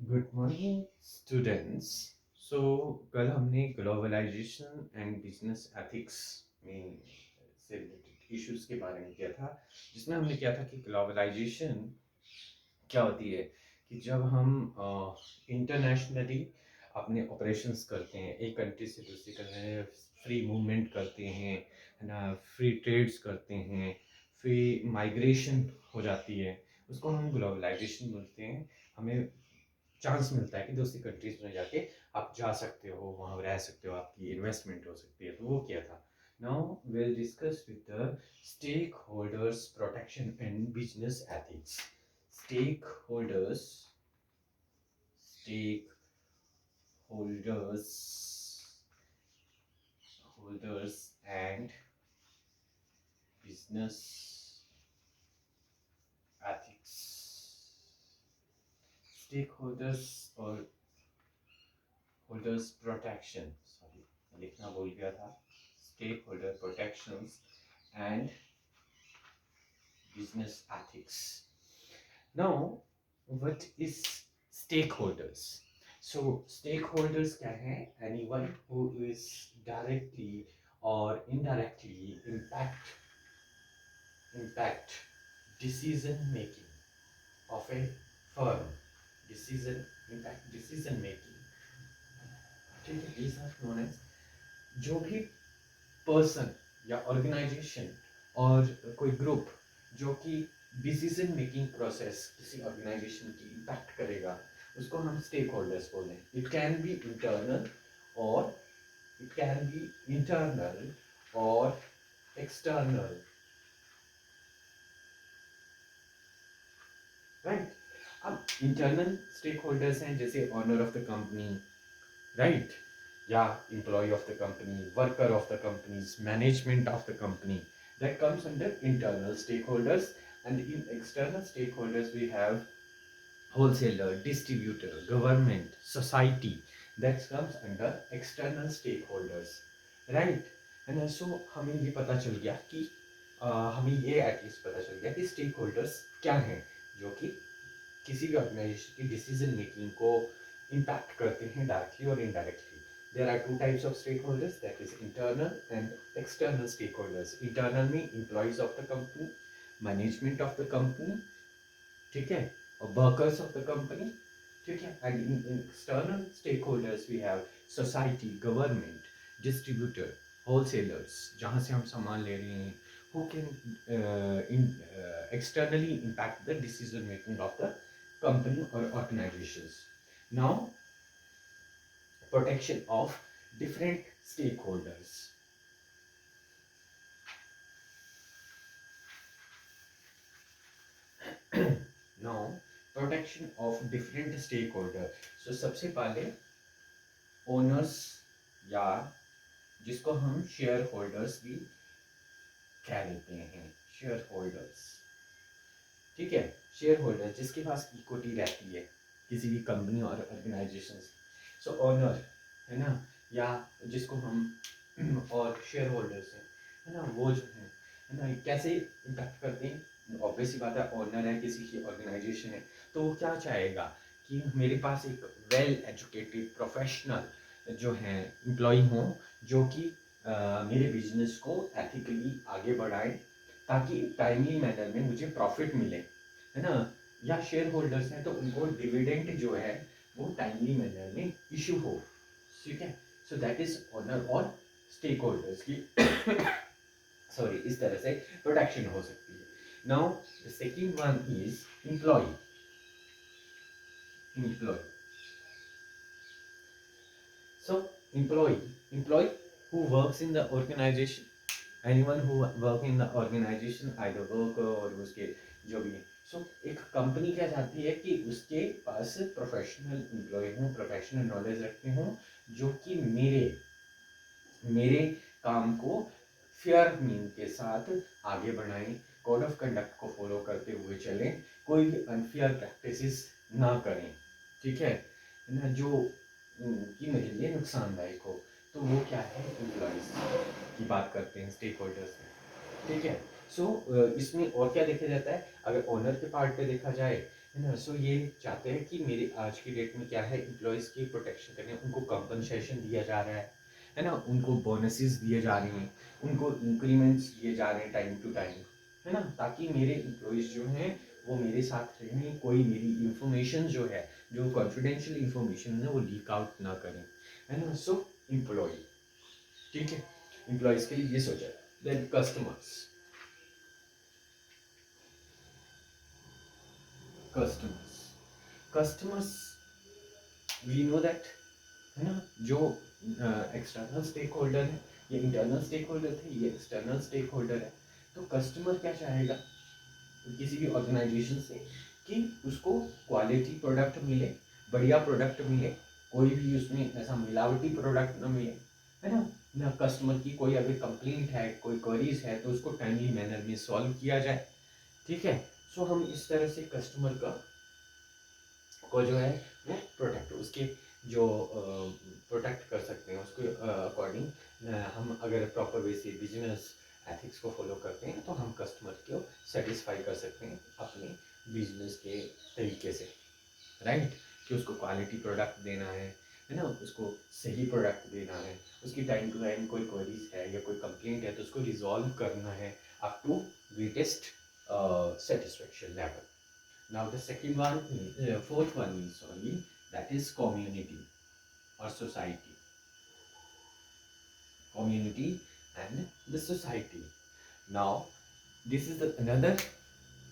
Good morning students. सो कल हमने globalisation and business ethics में से रिलेटेड इश्यूज के बारे में किया था, जिसमें हमने किया था कि ग्लोबलाइजेशन क्या होती है कि जब हम इंटरनेशनली अपने ऑपरेशंस करते हैं, एक कंट्री से दूसरी कंट्री में फ्री मूवमेंट करते हैं, है ना, फ्री ट्रेड्स करते हैं, फ्री माइग्रेशन हो जाती है, उसको हम ग्लोबलाइजेशन बोलते हैं। हमें चांस मिलता है कि दूसरी कंट्रीज में जाके आप जा सकते हो, वहाँ रह सकते हो, आपकी इन्वेस्टमेंट हो सकती है, तो वो किया था। Now we'll discuss with the stakeholders protection and business ethics. Stakeholders, stakeholders, holders and business ethics. Stakeholders or holders protection, sorry, लिखना भूल गया था। Stakeholder protections and business ethics. Now, what is stakeholders? So, stakeholders क्या है? Anyone who is directly or indirectly impact decision making of a firm. Decision making. ठीक है, these are known as जो भी पर्सन या ऑर्गेनाइजेशन और कोई group जो कि डिसीजन मेकिंग प्रोसेस किसी ऑर्गेनाइजेशन की इम्पैक्ट करेगा, उसको हम स्टेक होल्डर्स बोलते हैं। इट कैन बी इंटरनल और इट कैन बी इंटरनल और एक्सटर्नल, राइट। अब इंटरनल स्टेक होल्डर्स हैं जैसे owner of the company, right, या employee of the company, worker of the company's management of the company, that comes under internal stakeholders. And in external stakeholders we have wholesaler, distributor, government, society, that comes under external stakeholders, right. And so हमें ये पता चल गया कि हमें ये at least पता चल गया कि स्टेक होल्डर्स क्या हैं, जो कि किसी भी ऑर्गेनाइजेशन की डिसीजन मेकिंग को इम्पैक्ट करते हैं डायरेक्टली और indirectly. There are two types of stakeholders, that is internal and external stakeholders. Internal में employees of the company, management of the company, ठीक है, और workers of the company, ठीक है। And in external stakeholders we have society, government, distributor, wholesalers, जहाँ से हम सामान ले रहे हैं, who can externally impact the decision making of the company or organizations. Now, protection of different stakeholders. Now, protection of different stakeholder. So सबसे पहले owners, या जिसको हम शेयर होल्डर्स भी कह देते हैं, शेयर होल्डर्स, ठीक है। शेयर होल्डर जिसके पास इक्विटी रहती है किसी भी कंपनी और ऑर्गेनाइजेशन। सो ओनर, है ना, या जिसको हम और शेयर होल्डर्स है ना, वो जो है ना, कैसे इम्पैक्ट करते हैं। ऑब्वियस ही बात है, ओनर है किसी की ऑर्गेनाइजेशन है, तो वो क्या चाहेगा कि मेरे पास एक वेल एजुकेटेड प्रोफेशनल जो है एम्प्लॉय हों, जो कि मेरे बिजनेस को एथिकली आगे बढ़ाए, ताकि टाइमली मैनर में मुझे प्रॉफिट मिले, है ना। या शेयर होल्डर्स हैं तो उनको डिविडेंड जो है वो टाइमली मैनर में इशू हो, ठीक है। सो दैट इज ओनर और स्टेक होल्डर्स की सॉरी इस तरह से प्रोटेक्शन हो सकती है। Now the second one is employee. Employee, so employee who works in the organization, anyone who work in the organization, either worker और उसके जो भी, सो एक कंपनी क्या चाहती है कि उसके पास प्रोफेशनल एम्प्लॉय हों, प्रोफेशनल नॉलेज रखते हों, जो कि मेरे मेरे काम को फेयर मीन के साथ आगे बढ़ाएं, कोड ऑफ कंडक्ट को फॉलो करते हुए चलें, कोई भी अनफेयर प्रैक्टिसेस ना करें, ठीक है ना, जो कि मेरे लिए नुकसानदायक हो। तो वो क्या है, एम्प्लॉयज की बात करते हैं, स्टेक होल्डर्स में, ठीक है। सो इसमें और क्या देखा जाता है, अगर ओनर के पार्ट पे देखा जाए है ना। सो ये चाहते हैं कि मेरे आज की डेट में क्या है, एम्प्लॉयज़ की प्रोटेक्शन करनी है, उनको कंपनसेशन दिया जा रहा है ना, उनको बोनसेस दिए जा रहे हैं, उनको इंक्रीमेंट्स दिए जा रहे हैं टाइम टू टाइम, है ना, ताकि मेरे एम्प्लॉयज़ जो हैं वो मेरे साथ रहें, कोई मेरी इंफॉर्मेशन जो है, जो कॉन्फिडेंशियल इंफॉर्मेशन है वो लीक आउट ना करें, है ना। सो एम्प्लॉय, ठीक है, एम्प्लॉयज़ के लिए ये सोचा। Then customers, customers customers we know that, है ना, जो एक्सटर्नल स्टेक होल्डर है, ये इंटरनल स्टेक होल्डर थे, ये एक्सटर्नल स्टेक होल्डर है। तो कस्टमर क्या चाहेगा किसी भी ऑर्गेनाइजेशन से, कि उसको क्वालिटी प्रोडक्ट मिले, बढ़िया प्रोडक्ट मिले, कोई भी उसमें ऐसा मिलावटी प्रोडक्ट ना मिले, है ना। ना कस्टमर की कोई अगर कंप्लेंट है, कोई क्वेरीज है, तो उसको टाइमली मैनर में सॉल्व किया जाए, ठीक है। सो हम इस तरह से कस्टमर को जो है वो प्रोटेक्ट, उसके जो प्रोटेक्ट कर सकते हैं उसके अकॉर्डिंग, हम अगर प्रॉपर वे से बिजनेस एथिक्स को फॉलो करते हैं तो हम कस्टमर को सेटिस्फाई कर सकते हैं अपने बिजनेस के तरीके से, राइट। कि उसको क्वालिटी प्रोडक्ट देना है ना, उसको सही प्रोडक्ट देना है, उसकी टाइम टू टाइम कोई क्वेरीज है या कोई कंप्लेंट है तो उसको रिजॉल्व करना है up to greatest satisfaction level. Now the second one, fourth one is only, that is community or society. Community and the society. Now this is the another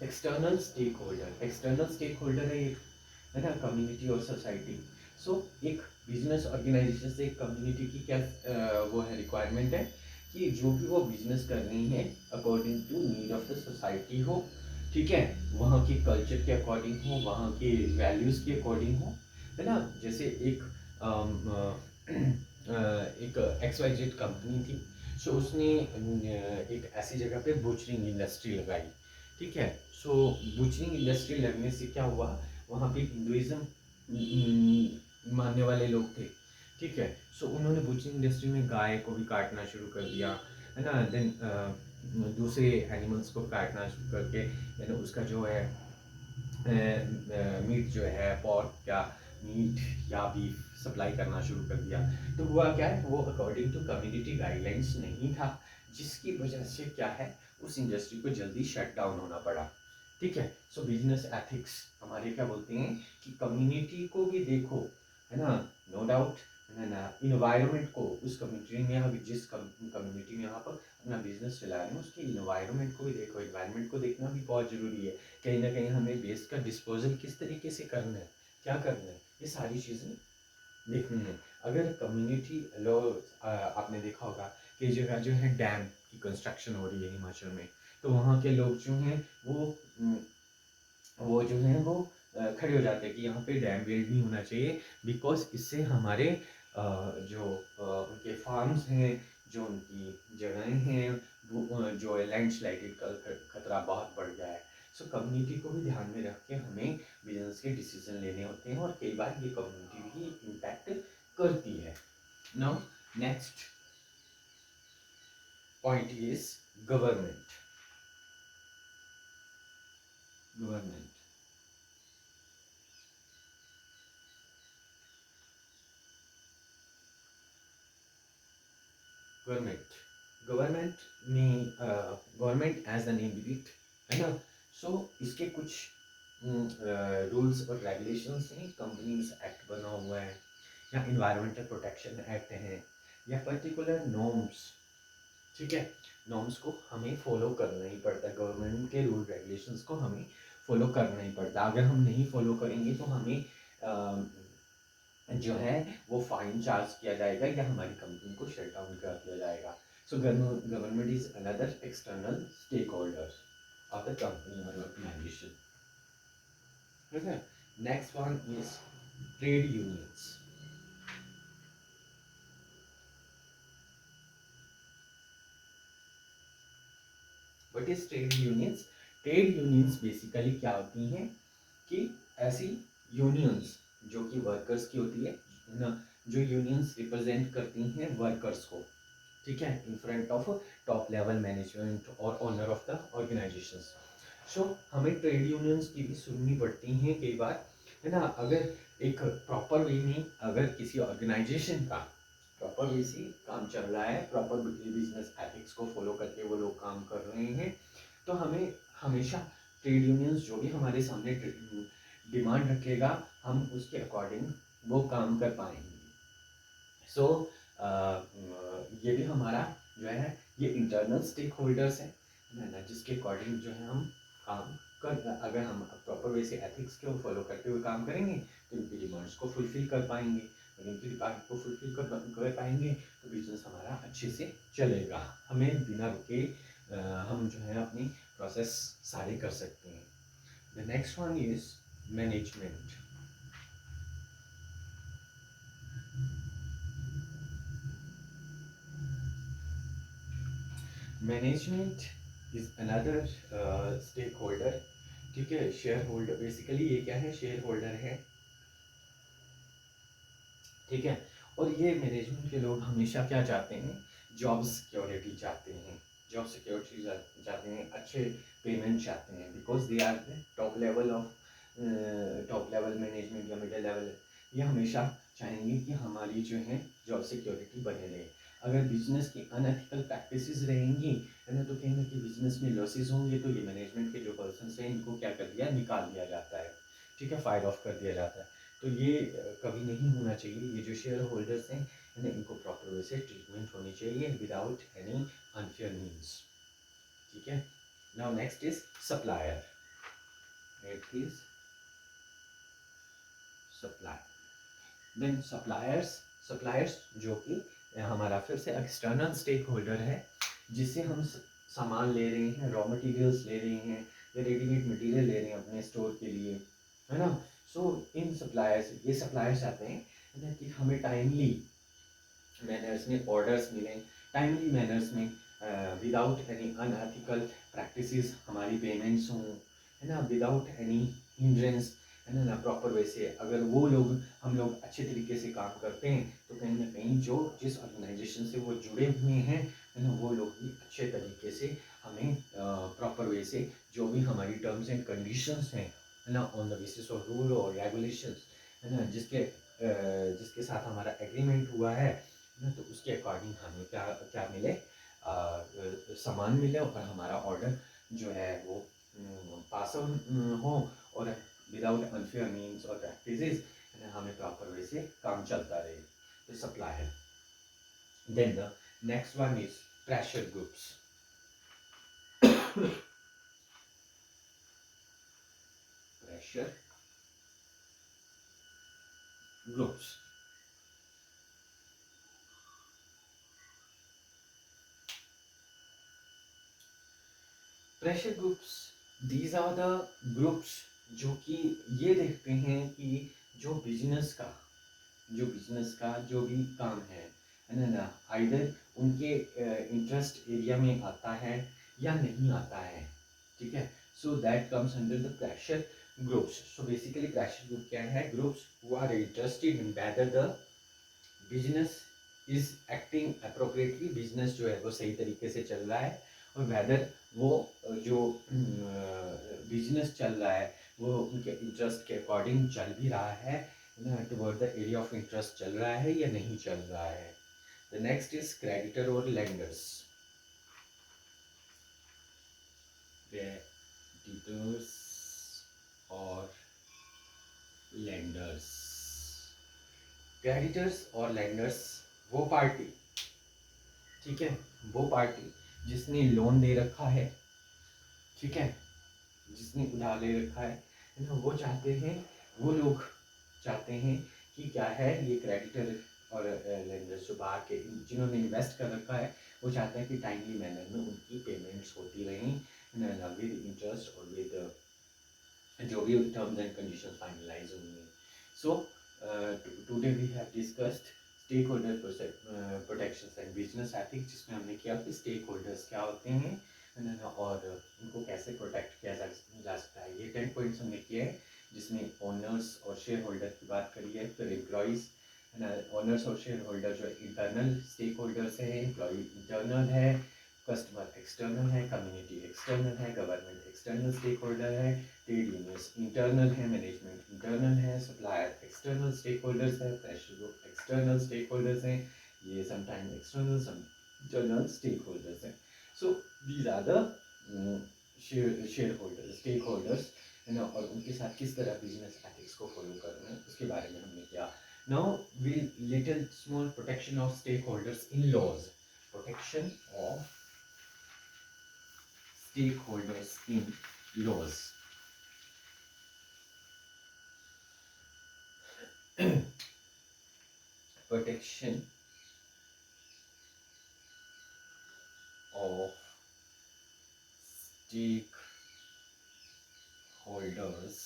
external stakeholder. External stakeholder है ना, community और society. सो एक business organisation से एक community की क्या वो है, रिक्वायरमेंट है कि जो भी वो बिजनेस कर रही है according to need of the society हो, ठीक है, वहाँ के कल्चर के अकॉर्डिंग हो, वहाँ के वैल्यूज़ के अकॉर्डिंग हो, है ना। जैसे एक एक XYZ कंपनी थी, सो उसने एक ऐसी जगह पे बुचरिंग इंडस्ट्री लगाई, ठीक है। सो बुचरिंग इंडस्ट्री लगने से क्या हुआ, वहाँ पे हिंदुइज्म मानने वाले लोग थे, ठीक है। सो उन्होंने बुचरिंग इंडस्ट्री में गाय को भी काटना शुरू कर दिया, है ना। देन दूसरे एनिमल्स को काटना शुरू करके, देन उसका जो है मीट जो है, पॉर्क या मीट या बीफ सप्लाई करना शुरू कर दिया। तो हुआ क्या है, वो अकॉर्डिंग टू कम्युनिटी गाइडलाइंस नहीं था, जिसकी वजह से क्या है, उस इंडस्ट्री को जल्दी शट डाउन होना पड़ा, ठीक है। सो बिजनेस एथिक्स हमारे क्या बोलते हैं कि कम्युनिटी को भी देखो, है ना, नो डाउट, है ना, इन्वायरमेंट को, उस कम्युनिटी में आप जिस कम्युनिटी में आप अपना बिजनेस चला रहे हैं उसके इन्वायरमेंट को भी देखो, इन्वायरमेंट को देखना भी बहुत ज़रूरी है। कहीं ना कहीं हमें वेस्ट का डिस्पोजल किस तरीके से करना है, क्या करना है, ये सारी चीज़ें देखनी है। अगर कम्युनिटी लोग, आपने देखा होगा कि जगह जो है डैम की कंस्ट्रक्शन हो रही है हिमाचल में, तो वहाँ के लोग जो हैं वो जो हैं वो खड़े हो जाते हैं कि यहाँ पे डैम बिल्ड नहीं होना चाहिए, बिकॉज इससे हमारे जो उनके फार्म्स हैं, जो उनकी जगहें हैं, जो लैंडस्लाइडिंग का खतरा बहुत बढ़ गया है। सो कम्युनिटी को भी ध्यान में रख के हमें बिजनेस के डिसीजन लेने होते हैं, और कई बार ये कम्युनिटी भी इम्पैक्ट करती है। Now next point is government. Government government government में, government as the name it, है ना। सो इसके कुछ रूल्स और रेगुलेशंस हैं, कंपनीज एक्ट बना हुआ है, या इन्वायरमेंटल प्रोटेक्शन एक्ट है, या पर्टिकुलर नॉर्म्स, ठीक है। नॉर्म्स को हमें फॉलो करना ही पड़ता है, गवर्नमेंट के रूल रेगुलेशंस को हमें फॉलो करना ही पड़ता है। अगर हम नहीं फॉलो करेंगे तो हमें जो है वो फाइन चार्ज किया जाएगा, या हमारी कंपनी को शट डाउन कर दिया जाएगा। So government is another external stake holder of the company और ऑर्गेनाइजेशन, ठीक है। Next one is trade unions. What is trade unions? Trade unions basically क्या होती हैं कि ऐसी यूनियंस जो कि वर्कर्स की होती है ना, जो यूनियंस रिप्रेजेंट करती हैं वर्कर्स को, ठीक है, in front of top level management और ओनर ऑफ द ऑर्गेनाइजेशंस। सो हमें ट्रेड यूनियंस की भी सुननी पड़ती हैं कई बार, है ना। अगर एक प्रॉपर वे में अगर किसी ऑर्गेनाइजेशन का प्रॉपर वे से काम चल रहा है, प्रॉपर बिजनेस एथिक्स को फॉलो करके वो लोग काम कर रहे हैं, तो हमें हमेशा ट्रेड यूनियंस जो भी हमारे सामने डिमांड रखेगा, हम उसके अकॉर्डिंग वो काम कर पाएंगे। सो ये भी हमारा जो है ये इंटरनल स्टेक होल्डर्स है ना, जिसके अकॉर्डिंग जो है हम काम कर, अगर हम प्रॉपर वे से एथिक्स को फॉलो करते हुए काम करेंगे तो इनकी डिमांड्स को फुलफिल कर पाएंगे। और इनकी डिमांड को फुलफिल कर पाएंगे तो बिजनेस हमारा अच्छे से चलेगा, हमें बिना रुके हम जो है अपनी प्रोसेस सारे कर सकते हैं। The next one is management. Management is another stakeholder, ठीक है। शेयर होल्डर बेसिकली ये क्या है, शेयर होल्डर है, ठीक है। और ये मैनेजमेंट के लोग हमेशा क्या चाहते हैं, जॉब सिक्योरिटी चाहते हैं, जॉब सिक्योरिटी चाहते हैं, अच्छे पेमेंट चाहते हैं, because they are top level of top level management या मिडिल लेवल, ये हमेशा चाहेंगे कि हमारी जो है जॉब सिक्योरिटी बने रहे। अगर बिजनेस की अनएथिकल प्रैक्टिसेस रहेंगी, है ना, तो कहीं ना कहीं बिजनेस में लॉसेस होंगे, तो ये मैनेजमेंट के जो पर्सन हैं इनको क्या कर दिया, निकाल दिया जाता है, ठीक है, फायर ऑफ कर दिया जाता है। तो ये कभी नहीं होना चाहिए। ये जो शेयर होल्डर्स हैं इनको प्रॉपर वे से ट्रीटमेंट होनी चाहिए विदाउट एनी अनफेयर मीन्स, ठीक है। Now next is supplier. Next is supplier. Then suppliers, suppliers जो कि हमारा फिर से एक्सटर्नल स्टेक होल्डर है, जिससे हम सामान ले रहे हैं, रॉ मटेरियल्स ले रहे हैं या रेडीमेड मटेरियल ले रहे हैं अपने स्टोर के लिए, है ना। सो इन सप्लायर्स, ये सप्लायर्स चाहते हैं कि हमें टाइमली मैनर्स में ऑर्डर्स मिलें, टाइमली मैनर्स में, विदाउट एनी अनएथिकल प्रैक्टिसेस हमारी पेमेंट्स हों, है ना, विदाउट एनी हिंड्रेंस, है ना, प्रॉपर वे से अगर वो लोग हम लोग अच्छे तरीके से काम करते हैं तो कहीं ना कहीं जो जिस ऑर्गेनाइजेशन से वो जुड़े हुए हैं, है ना, वो लोग भी अच्छे तरीके से हमें प्रॉपर वे से जो भी हमारी टर्म्स एंड कंडीशंस हैं, है ना, on the basis of rule और रेगुलेशंस, है ना, जिसके साथ हमारा एग्रीमेंट हुआ है ना, तो उसके अकॉर्डिंग हमें क्या क्या मिले, सामान मिले और हमारा ऑर्डर जो है वो पास ऑन हो, और विदाउट अनफेयर मीन्स और प्रैक्टिसेस हमें प्रॉपर वे से काम चलता रहे। तो supplier. Then the next one is pressure groups. Pressure groups, pressure groups, these are the groups जो कि ये देखते हैं कि जो बिजनेस का जो भी काम है ना, आइदर उनके इंटरेस्ट एरिया में आता है या नहीं आता है, ठीक है। So that comes under the pressure groups. So basically pressure group क्या है, groups who are interested in whether the business is acting appropriately, business जो है वो सही तरीके से चल रहा है, और वेदर वो जो बिजनेस चल रहा है वो उनके इंटरेस्ट के अकॉर्डिंग चल भी रहा है, toward the area of interest चल रहा है या नहीं चल रहा है। द नेक्स्ट इज क्रेडिटर और लेंडर्स। क्रेडिटर्स और लेंडर्स, क्रेडिटर्स और लेंडर्स वो पार्टी, ठीक है, वो पार्टी जिसने लोन दे रखा है, ठीक है, जिसने उधार ले रखा है ना, वो चाहते हैं, वो लोग चाहते हैं कि क्या है, ये क्रेडिटर और लेंडर्स जो बाहर के जिन्होंने इन्वेस्ट कर रखा है, वो चाहते हैं कि टाइमली मैनर में उनकी पेमेंट्स होती रहें विद इंटरेस्ट और विद जो भी टर्म्स एंड कंडीशंस फाइनलाइज हुई हैं। So today we have discussed stakeholder protection and business ethics, जिसमें हमने किया कि स्टेक होल्डर्स क्या होते हैं और उनको कैसे प्रोटेक्ट किया जा सकता है। ये 10 पॉइंट्स हमने किए हैं, जिसमें ओनर्स और शेयर होल्डर की बात करी है, फिर एम्प्लॉइज, ओनर्स और शेयर होल्डर जो इंटरनल स्टेक होल्डर्स है, एम्प्लॉय इंटरनल है, कस्टमर एक्सटर्नल है, कम्युनिटी एक्सटर्नल है, गवर्नमेंट एक्सटर्नल स्टेक होल्डर है, ट्रेड यूनियंस इंटरनल है, मैनेजमेंट इंटरनल है, सप्लायर एक्सटर्नल स्टेक होल्डर्स है, pressure group external stake holders हैं, ये sometime external some internal stake holders हैं. So these are the share holders, stake holders है ना, और उनके साथ किस तरह बिजनेस एथिक्स को फॉलो करना है उसके बारे में हमने किया. Now will little small protection of stakeholders in laws. Protection of stakeholders in laws. Protection of stakeholders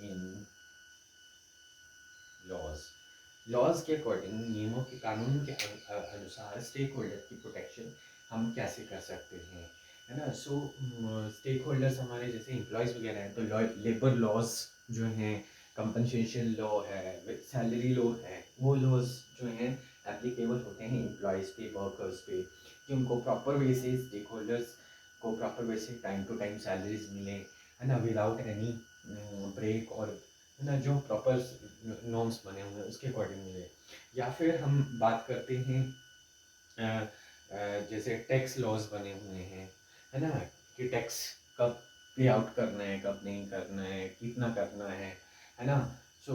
in laws. Laws के अकॉर्डिंग, नियमों के, कानून के अनुसार स्टेक होल्डर की प्रोटेक्शन हम कैसे कर सकते हैं, है ना. सो स्टेक होल्डर्स हमारे जैसे एम्प्लॉयज़ वगैरह हैं, तो लेबर लॉज जो हैं, कंपनसेशन लॉ है, सैलरी लॉ है, वो लॉज जो हैं एप्लीकेबल होते हैं एम्प्लॉयज़ पे, वर्कर्स पे, कि उनको प्रॉपर वे से, स्टेक होल्डर्स को प्रॉपर वे से टाइम टू टाइम सैलरीज मिलें, है ना, विदाउट एनी ब्रेक, और है ना जो प्रॉपर नॉर्म्स बने हुए हैं उसके अकॉर्डिंग मिले. या फिर हम बात करते हैं जैसे टैक्स लॉज बने हुए हैं, है ना, कि टैक्स कब पे आउट करना है, कब नहीं करना है, कितना करना है ना. सो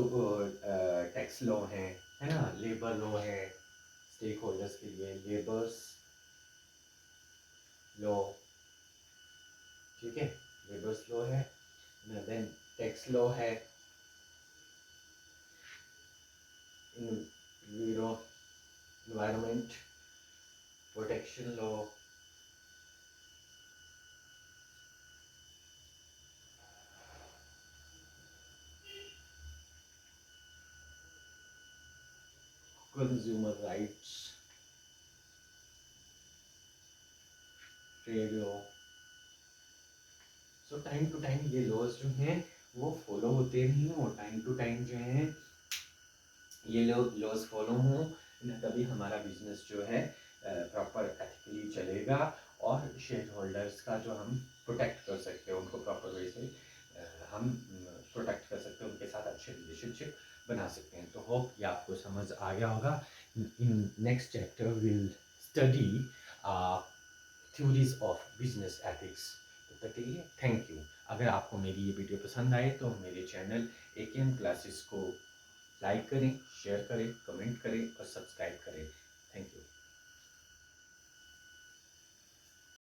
टैक्स लॉ है ना, लेबर लॉ है स्टेक होल्डर्स के लिए, लेबर्स लॉ, ठीक है, लेबर्स लॉ है ना. देन टैक्स लॉ है, environment protection law, consumer rights, trade law. So time to time ये लॉज जो हैं वो फॉलो होते नहीं हो, टाइम टू टाइम जो हैं ये लॉज फॉलो हों ना, तभी हमारा बिजनेस जो है प्रॉपर एथिकली चलेगा, और शेयर होल्डर्स का जो हम प्रोटेक्ट कर सकते हैं, उनको प्रॉपर वे से हम प्रोटेक्ट कर सकते हैं, उनके साथ अच्छे रिलेशनशिप बना सकते हैं. तो होप ये आपको समझ आ गया होगा. In next chapter will study theories of business ethics. तब तक के लिए थैंक यू. अगर आपको मेरी ये वीडियो पसंद आए तो मेरे चैनल AKM क्लासेस को लाइक करें, शेयर करें, कमेंट करें और सब्सक्राइब करें. Thank you.